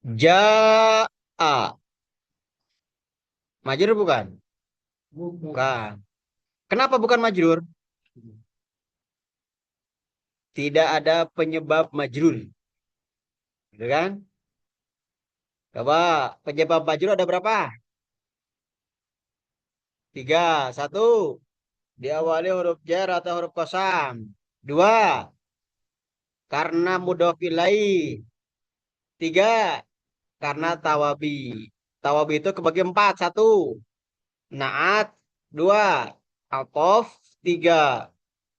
Ja'a. Majrur bukan? Bukan. Kenapa bukan majrur? Tidak ada penyebab majrur. Gitu kan? Coba penyebab majrur ada berapa? 3. 1. Diawali huruf jar atau huruf kosam. 2. Karena mudhof ilaih. 3. Karena tawabi. Tawabi itu kebagi 4. 1. Naat. 2. Atof. 3.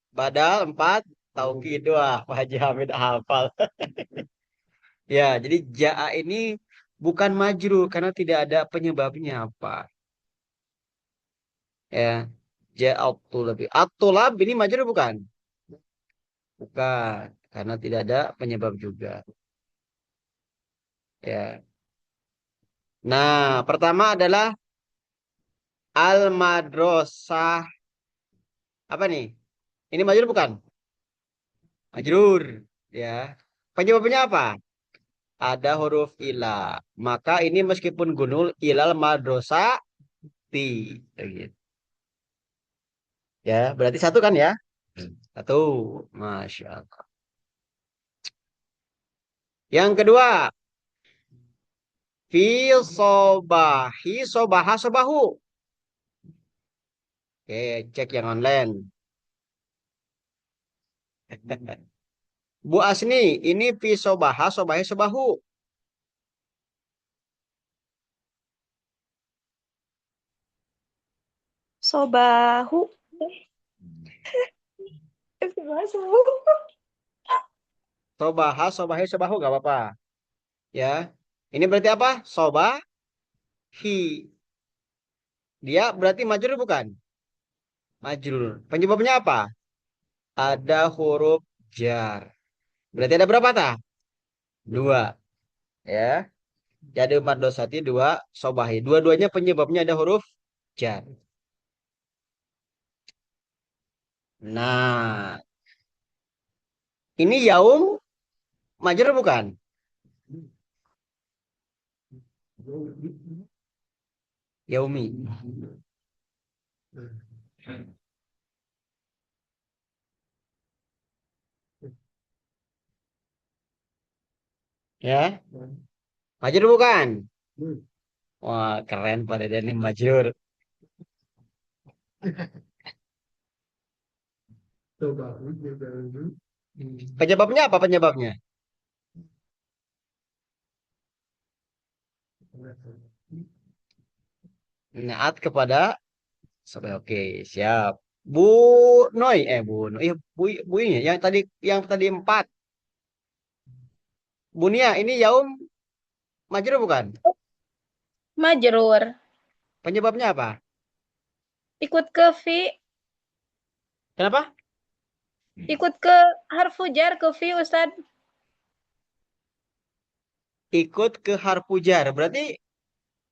Badal. 4. Taukid. 2. Pak Haji Hamid hafal. Ya, jadi ja'a ini bukan majrur karena tidak ada penyebabnya apa. Ya, ja'atulab. At-tulab ini majrur bukan? Bukan, karena tidak ada penyebab juga. Ya. Nah, pertama adalah al-madrasah. Apa nih? Ini majrur bukan? Majrur. Ya. Penyebabnya apa? Ada huruf ila. Maka ini meskipun gunul ilal madrasah ti. Gitu. Ya, berarti satu kan ya? Satu. Masya Allah. Yang kedua, fi sobahi sobaha sobahu. Oke, cek yang online. Bu Asni, ini fi sobaha sobahi sobahu. Sobahu. Sobahu. Sobaha sobahi sobahu gak apa-apa. Ya, ini berarti apa? Sobahi. Dia berarti majrur bukan? Majrur. Penyebabnya apa? Ada huruf jar. Berarti ada berapa tah? Dua. Ya. Jadi empat dosati dua sobahi. Dua-duanya penyebabnya ada huruf jar. Nah, ini yaum majrur bukan? Yaumi. Ya, majrur bukan? Wah, keren pada dia nih majrur. Penyebabnya apa penyebabnya? Naat kepada oke, siap. Bu Noi, Bu Noi, Bu ini yang tadi 4. Bunia, ini yaum majrur bukan? Majrur. Penyebabnya apa? Ikut ke fi. Kenapa? Ikut ke harfu jar ke fi, Ustad. Ikut ke harfujar. Berarti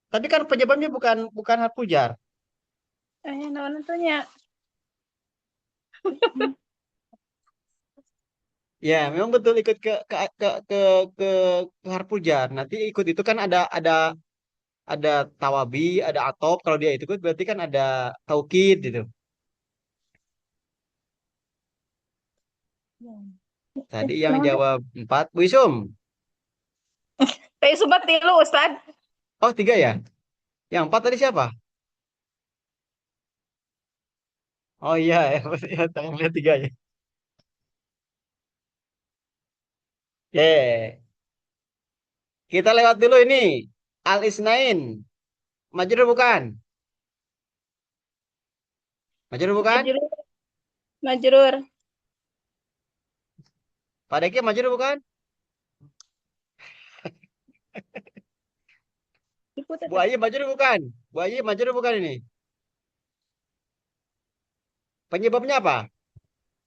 tadi kan penyebabnya bukan bukan harfujar. Naon atunya? Ya, memang betul ikut ke ke harfujar. Nanti ikut itu kan ada tawabi, ada atop. Kalau dia itu ikut berarti kan ada taukid gitu. Tadi yang Naon teh? jawab 4, Bu Isum. Teh subat tilu, Ustad. Oh, 3 ya? Yang 4 tadi siapa? Oh iya, ya, tangan lihat 3 ya. Oke, kita lewat dulu ini. Al-Isnain. Majrur bukan? Majrur bukan? Majrur. Majrur. Pak Deki majrur bukan? Ikut Bu teteh. Ayi majrur bukan? Bu Ayi majrur bukan ini? Penyebabnya apa?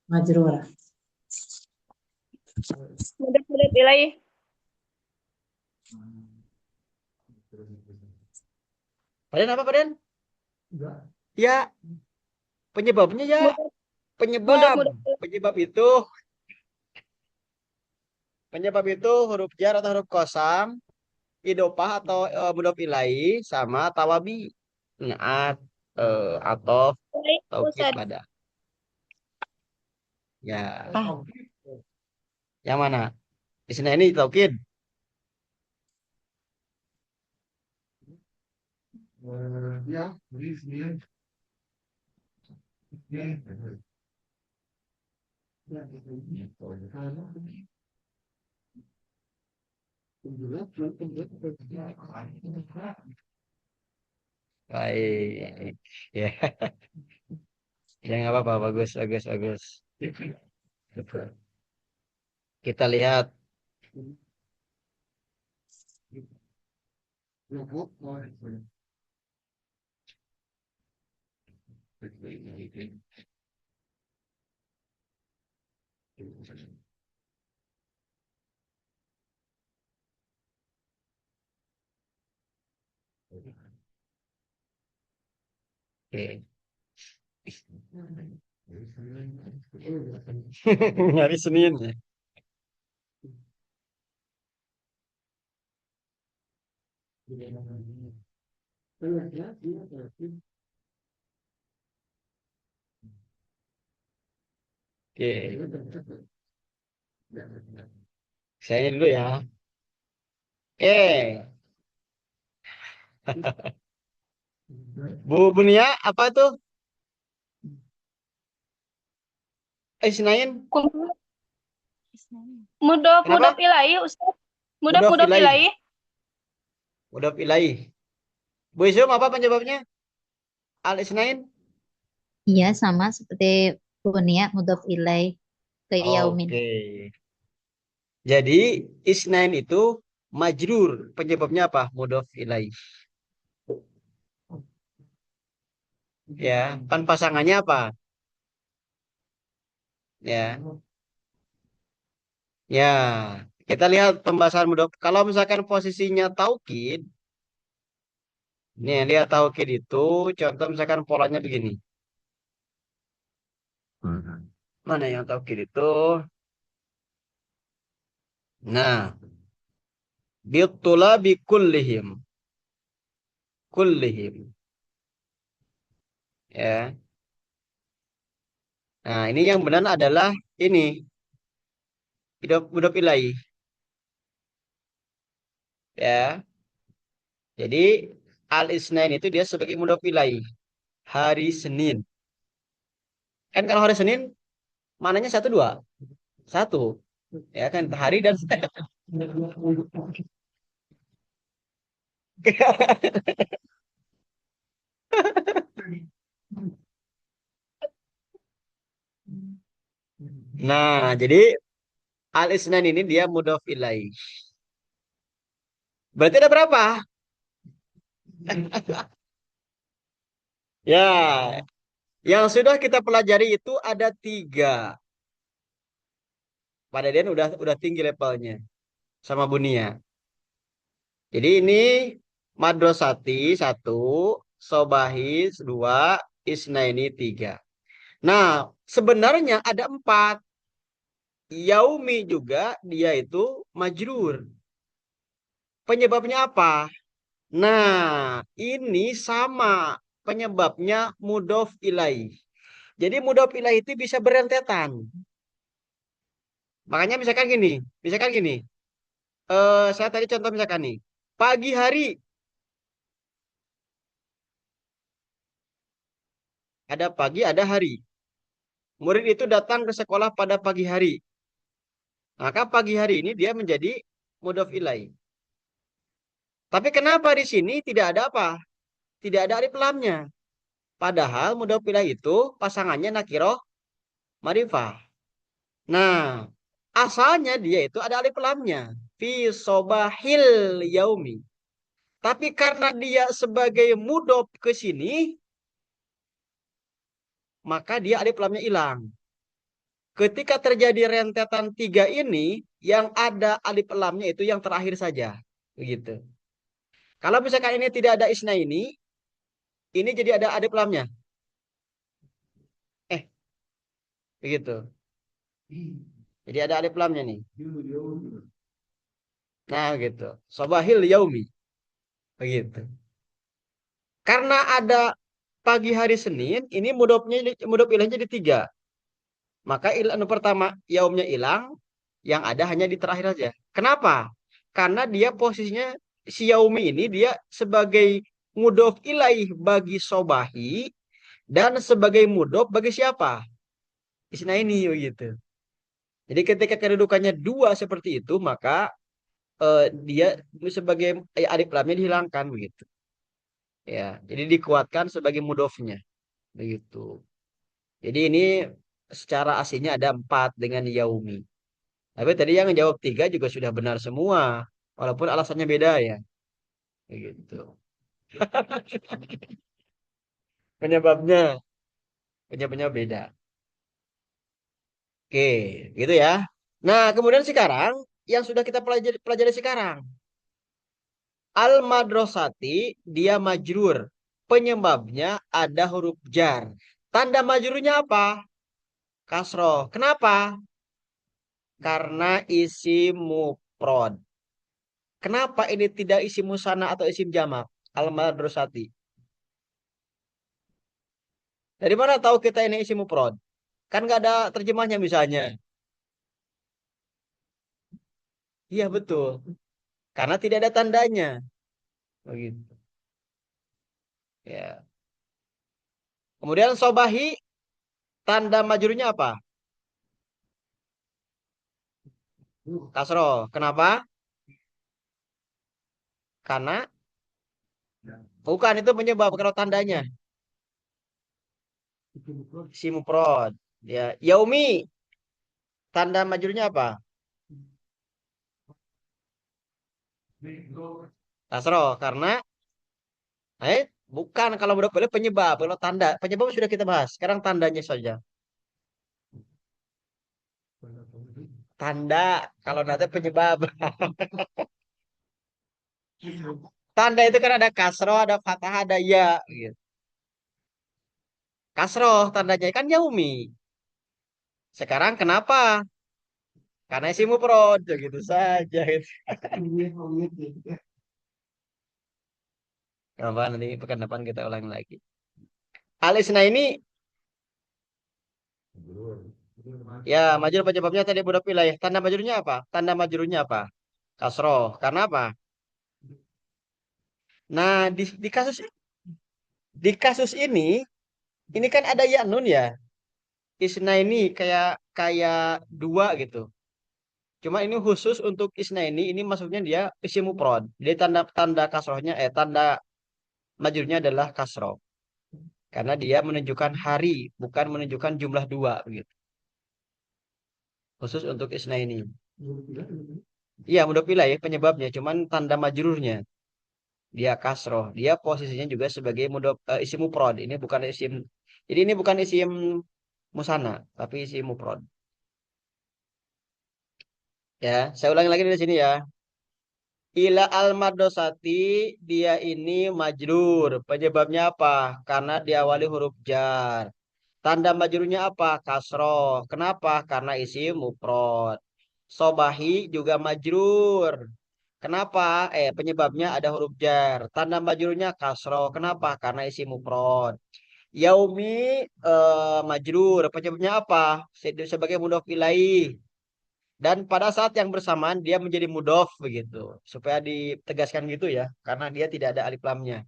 Majrur. Mudah-mudah ilaih. Paden apa, Paden? Ya, penyebabnya ya. Mudah, Penyebab. mudah-mudah. Penyebab itu Penyebab itu huruf jar atau huruf kosam, idopah atau mudhof ilaih sama tawabi. Naat, atof, Ilaih, taukid, Ustad. bada. Ya, yang mana? Di sini ini taukid. Baik. Ya, ya nggak apa-apa. Bagus, bagus, bagus. Kita lihat. Oke. Hari Senin ya. Oke. Saya dulu ya. Eh, Bu Bunia, apa tuh? Isnain? Mudhof Kenapa? ilaih, Ustaz. Mudhof Mudhof ilaih. ilaih. Mudhof ilaih. Bu Isum, apa penyebabnya? Al Isnain? Iya, sama seperti Bunia, mudhof ilaih ke yaumin. Oke. Jadi Isnain itu majrur. Penyebabnya apa? Mudhof ilaih. Ya, kan pasangannya apa? Ya. Ya, kita lihat pembahasan mudhof. Kalau misalkan posisinya taukid, nih lihat taukid itu, contoh misalkan polanya begini. Mana yang taukid itu? Nah, bitulabi kullihim. Kullihim. Ya. Nah, ini yang benar adalah ini. Mudhof ilaih. Ya. Jadi, al-isnain itu dia sebagai mudhof ilaih. Hari Senin. Kan kalau hari Senin, mananya satu dua? Satu. Ya kan, hari dan Nah, jadi al-isnan ini dia mudhof ilaih. Berarti ada berapa? Ya, yang sudah kita pelajari itu ada tiga. Pada dia udah tinggi levelnya sama Bunia. Jadi ini madrosati satu, sobahis dua, isnaini tiga. Nah, sebenarnya ada empat. Yaumi juga dia itu majrur. Penyebabnya apa? Nah, ini sama penyebabnya mudhof ilaih. Jadi mudhof ilaih itu bisa berentetan. Makanya misalkan gini. Saya tadi contoh misalkan nih, pagi hari ada pagi ada hari. Murid itu datang ke sekolah pada pagi hari. Maka pagi hari ini dia menjadi mudhof ilaih. Tapi kenapa di sini tidak ada apa? Tidak ada alif lamnya. Padahal mudhof ilaih itu pasangannya nakiroh marifah. Nah, asalnya dia itu ada alif lamnya. Fi sobahil yaumi. Tapi karena dia sebagai mudhof ke sini, maka dia alif lamnya hilang. Ketika terjadi rentetan tiga ini, yang ada alif lamnya itu yang terakhir saja. Begitu. Kalau misalkan ini tidak ada isna ini jadi ada alif lamnya. Eh, begitu. Jadi ada alif lamnya nih. Nah, gitu. Sobahil yaumi. Begitu. Karena ada pagi hari Senin, ini mudhof ilahnya jadi tiga. Maka anu pertama yaumnya hilang, yang ada hanya di terakhir saja. Kenapa? Karena dia posisinya si yaumi ini dia sebagai mudhof ilaih bagi sobahi dan sebagai mudhof bagi siapa? Isnaini begitu. Jadi ketika kedudukannya dua seperti itu, maka dia sebagai alif lamnya dihilangkan begitu. Ya, jadi dikuatkan sebagai mudhofnya begitu. Jadi ini secara aslinya ada empat dengan yaumi. Tapi tadi yang jawab tiga juga sudah benar semua, walaupun alasannya beda ya. Begitu. Penyebabnya, penyebabnya beda. Oke, gitu ya. Nah, kemudian sekarang yang sudah kita pelajari sekarang. Al-madrasati dia majrur. Penyebabnya ada huruf jar. Tanda majrurnya apa? Kasroh. Kenapa? Karena isim mufrad. Kenapa ini tidak isim musanna atau isim jamak? Al-madrasati. Dari mana tahu kita ini isim mufrad? Kan nggak ada terjemahnya misalnya. Iya betul. Karena tidak ada tandanya. Begitu. Ya. Kemudian sobahi tanda majrurnya apa? Kasroh. Kenapa? Karena bukan itu penyebab kalau tandanya. Si mufrad. Ya, yaumi tanda majrurnya apa? Kasroh. Karena bukan kalau udah boleh penyebab. Kalau tanda, penyebab sudah kita bahas. Sekarang tandanya saja. Tanda kalau nanti penyebab. Tanda itu kan ada kasroh, ada fathah, ada ya. Gitu. Kasroh tandanya kan yaumi. Sekarang kenapa? Karena isi mufrad gitu saja. Gitu. Kenapa nanti pekan depan kita ulang lagi. Alisna ini ya majrur penyebabnya tadi budak wilayah. Tanda majrurnya apa? Tanda majrurnya apa? Kasroh. Karena apa? Nah di kasus ini kan ada ya nun ya. Isna ini kayak kayak dua gitu. Cuma ini khusus untuk isna ini maksudnya dia isim mufrad. Jadi tanda tanda kasrohnya tanda majurnya adalah kasroh. Karena dia menunjukkan hari, bukan menunjukkan jumlah dua begitu. Khusus untuk isna ini. Iya, mudah pilih ya penyebabnya, cuman tanda majrurnya dia kasroh. Dia posisinya juga sebagai isim mufrad. Ini bukan isim. Jadi ini bukan isim musanna, tapi isim mufrad. Ya, saya ulangi lagi dari sini ya. Ila al-madrasati dia ini majrur. Penyebabnya apa? Karena diawali huruf jar. Tanda majrurnya apa? Kasroh. Kenapa? Karena isim mufrad. Sobahi juga majrur. Kenapa? Penyebabnya ada huruf jar. Tanda majrurnya kasroh. Kenapa? Karena isim mufrad. Yaumi majrur. Penyebabnya apa? Sebagai mudhof ilaih. Dan pada saat yang bersamaan dia menjadi mudhof begitu. Supaya ditegaskan gitu ya. Karena dia tidak ada alif lamnya.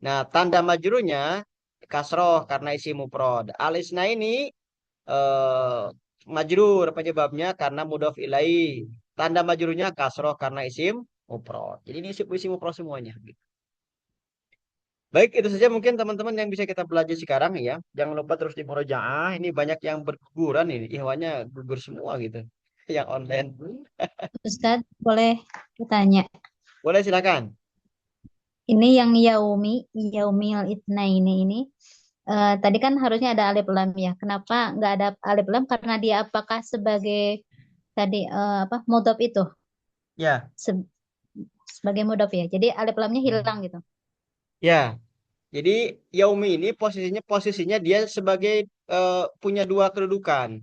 Nah, tanda majrurnya kasroh karena isi mufrad. Alisna ini eh, majrur penyebabnya karena mudhof ilaih. Tanda majrurnya kasroh karena isim mufrad. Jadi ini isim mufrad semuanya. Baik, itu saja mungkin teman-teman yang bisa kita belajar sekarang ya. Jangan lupa terus di murojaah. Ini banyak yang berguguran ini. Ihwannya gugur semua gitu. Yang online. Ustadz, boleh bertanya? Boleh silakan. Ini yang yaumil ini, tadi kan harusnya ada alif lam ya. Kenapa nggak ada alif lam? Karena dia apakah sebagai tadi apa mudhof itu Ya, Se- sebagai mudhof ya. Jadi alif lamnya hilang gitu. ya. Jadi Yaumi ini posisinya dia sebagai punya dua kedudukan.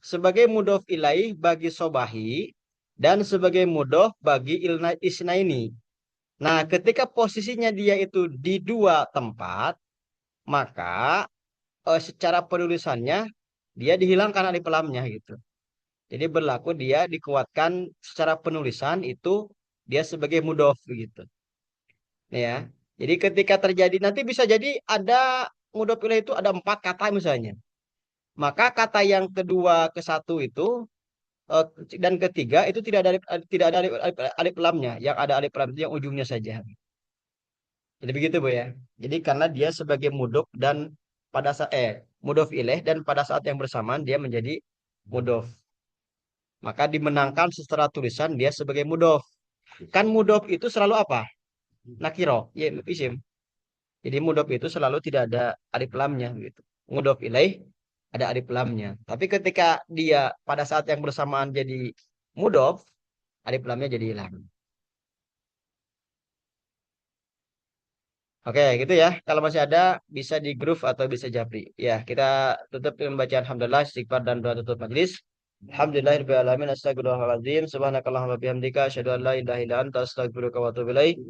Sebagai mudhof ilaih bagi sobahi dan sebagai mudhof bagi isna ini. Nah, ketika posisinya dia itu di dua tempat, maka secara penulisannya dia dihilangkan alif lamnya gitu. Jadi berlaku dia dikuatkan secara penulisan itu dia sebagai mudhof begitu. Ya. Jadi ketika terjadi nanti bisa jadi ada mudhof ilaih itu ada 4 kata misalnya. Maka kata yang kedua ke satu itu eh, dan ketiga itu tidak ada alif lamnya. Yang ada alif lam itu yang ujungnya saja. Jadi begitu Bu ya. Jadi karena dia sebagai mudhof dan pada saat mudhof ilaih dan pada saat yang bersamaan dia menjadi mudhof. Maka dimenangkan secara tulisan dia sebagai mudhof. Kan mudhof itu selalu apa? Nakiro, ya isim. Jadi mudhof itu selalu tidak ada alif lamnya gitu. Mudhof ilaih ada alif lamnya. Tapi ketika dia pada saat yang bersamaan jadi mudhof, alif lamnya jadi hilang. Oke, gitu ya. Kalau masih ada bisa di groove atau bisa japri. Ya, kita tutup dengan bacaan alhamdulillah, istighfar dan doa tutup majelis. Alhamdulillahirabbil alamin, astagfirullahaladzim, subhanakallahumma wa bihamdika, asyhadu an la ilaha illa anta, astaghfiruka wa atubu ilaik.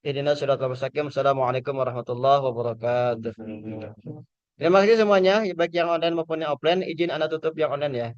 Ihdinas siratal mustaqim. Assalamualaikum warahmatullahi wabarakatuh. Terima kasih semuanya, baik yang online maupun yang offline. Izin Anda tutup yang online ya.